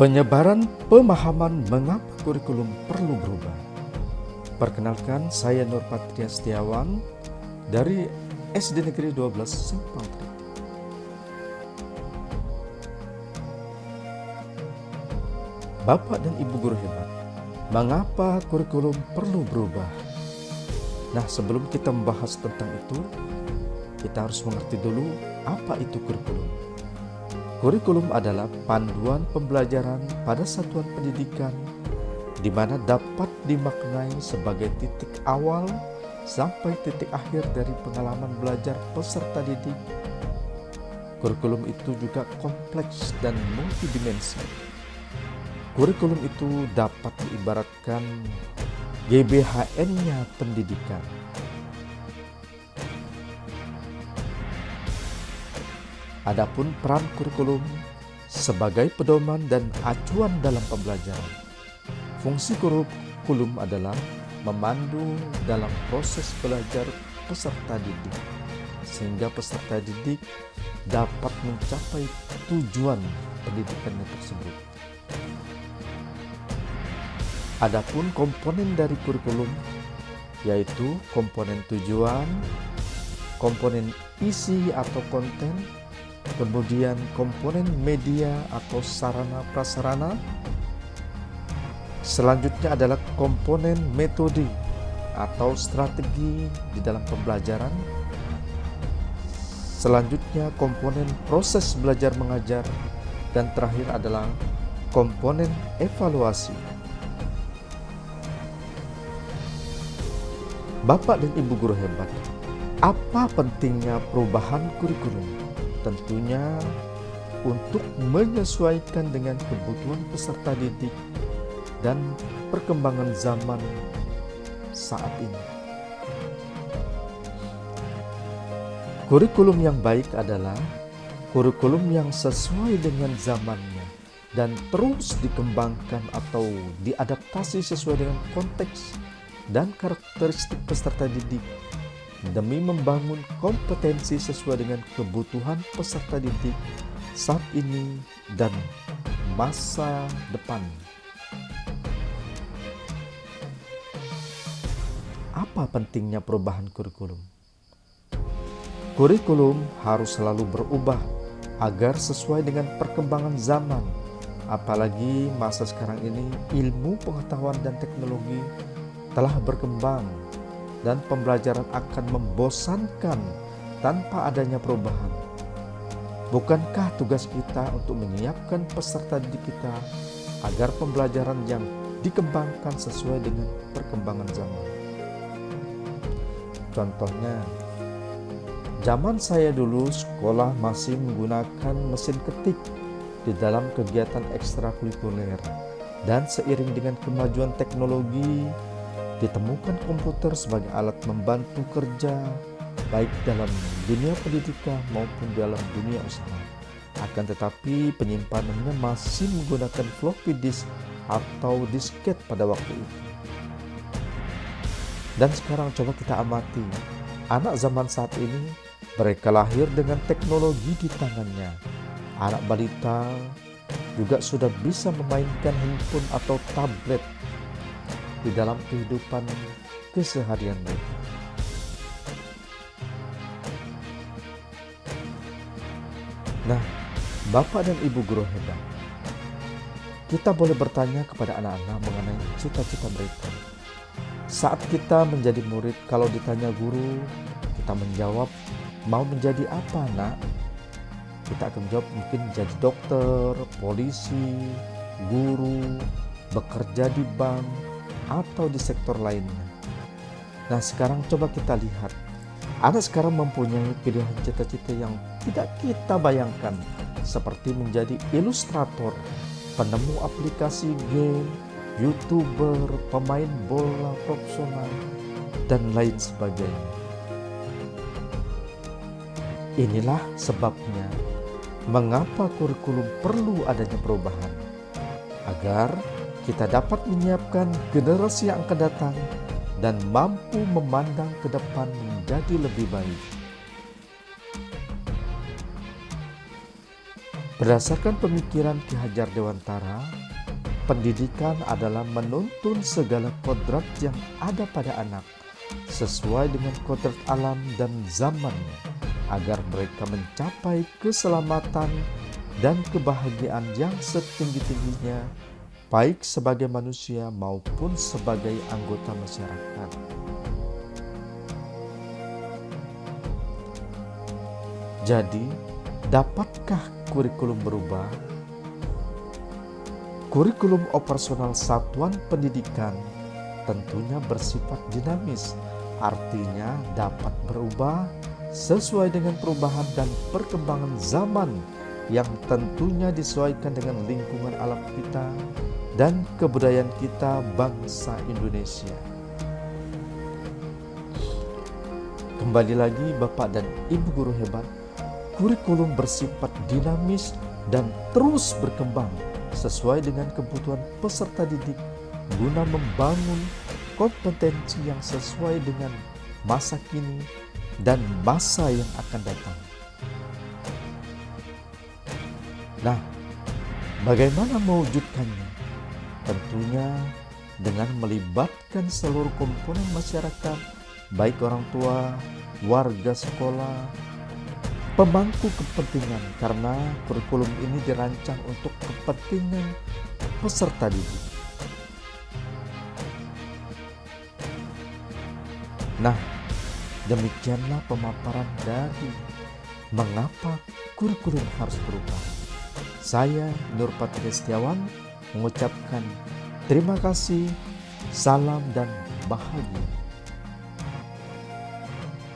Penyebaran pemahaman mengapa kurikulum perlu berubah. Perkenalkan, saya Nur Patria Setiawan dari SD Negeri 12 Simpang Triti. Bapak dan Ibu guru hebat, mengapa kurikulum perlu berubah? Nah, sebelum kita membahas tentang itu, kita harus mengerti dulu apa itu kurikulum. Kurikulum adalah panduan pembelajaran pada satuan pendidikan di mana dapat dimaknai sebagai titik awal sampai titik akhir dari pengalaman belajar peserta didik. Kurikulum itu juga kompleks dan multidimensi. Kurikulum itu dapat diibaratkan GBHN-nya pendidikan. Adapun peran kurikulum sebagai pedoman dan acuan dalam pembelajaran. Fungsi kurikulum adalah memandu dalam proses belajar peserta didik, sehingga peserta didik dapat mencapai tujuan pendidikannya tersebut. Adapun komponen dari kurikulum yaitu komponen tujuan, komponen isi atau konten, kemudian komponen media atau sarana prasarana. Selanjutnya adalah komponen metode atau strategi di dalam pembelajaran. Selanjutnya komponen proses belajar mengajar, dan terakhir adalah komponen evaluasi. Bapak dan Ibu guru hebat, apa pentingnya perubahan kurikulum? Tentunya untuk menyesuaikan dengan kebutuhan peserta didik dan perkembangan zaman saat ini. Kurikulum yang baik adalah kurikulum yang sesuai dengan zamannya dan terus dikembangkan atau diadaptasi sesuai dengan konteks dan karakteristik peserta didik demi membangun kompetensi sesuai dengan kebutuhan peserta didik saat ini dan masa depan. Apa pentingnya perubahan kurikulum? Kurikulum harus selalu berubah agar sesuai dengan perkembangan zaman. Apalagi masa sekarang ini ilmu pengetahuan dan teknologi telah berkembang dan pembelajaran akan membosankan tanpa adanya perubahan. Bukankah tugas kita untuk menyiapkan peserta didik kita agar pembelajaran yang dikembangkan sesuai dengan perkembangan zaman? Contohnya, zaman saya dulu sekolah masih menggunakan mesin ketik di dalam kegiatan ekstrakurikuler, dan seiring dengan kemajuan teknologi ditemukan komputer sebagai alat membantu kerja baik dalam dunia pendidikan maupun dalam dunia usaha. Akan tetapi penyimpanannya masih menggunakan floppy disk atau disket pada waktu itu. Dan sekarang coba kita amati anak zaman saat ini, mereka lahir dengan teknologi di tangannya. Anak balita juga sudah bisa memainkan handphone atau tablet di dalam kehidupan keseharian mereka. Nah, Bapak dan Ibu guru hebat, kita boleh bertanya kepada anak-anak mengenai cita-cita mereka. Saat kita menjadi murid, kalau ditanya guru, kita menjawab, mau menjadi apa nak? Kita akan jawab mungkin menjadi dokter, polisi, guru, bekerja di bank, atau di sektor lainnya. Nah, sekarang coba kita lihat, anak sekarang mempunyai pilihan cita-cita yang tidak kita bayangkan, seperti menjadi ilustrator, penemu aplikasi game, YouTuber, pemain bola profesional, dan lain sebagainya. Inilah sebabnya mengapa kurikulum perlu adanya perubahan, agar kita dapat menyiapkan generasi yang akan datang dan mampu memandang ke depan menjadi lebih baik. Berdasarkan pemikiran Ki Hajar Dewantara, pendidikan adalah menuntun segala kodrat yang ada pada anak sesuai dengan kodrat alam dan zamannya, agar mereka mencapai keselamatan dan kebahagiaan yang setinggi-tingginya, baik sebagai manusia maupun sebagai anggota masyarakat. Jadi, dapatkah kurikulum berubah? Kurikulum operasional satuan pendidikan tentunya bersifat dinamis, artinya dapat berubah sesuai dengan perubahan dan perkembangan zaman yang tentunya disesuaikan dengan lingkungan alam kita dan kebudayaan kita bangsa Indonesia. Kembali lagi Bapak dan Ibu guru hebat, kurikulum bersifat dinamis dan terus berkembang sesuai dengan kebutuhan peserta didik guna membangun kompetensi yang sesuai dengan masa kini dan masa yang akan datang. Nah, bagaimana mewujudkannya? Tentunya dengan melibatkan seluruh komponen masyarakat, baik orang tua, warga sekolah, pemangku kepentingan, karena kurikulum ini dirancang untuk kepentingan peserta didik. Nah, demikianlah pemaparan dari mengapa kurikulum harus berubah. Saya Nurpatria Setiawan mengucapkan terima kasih, salam dan bahagia.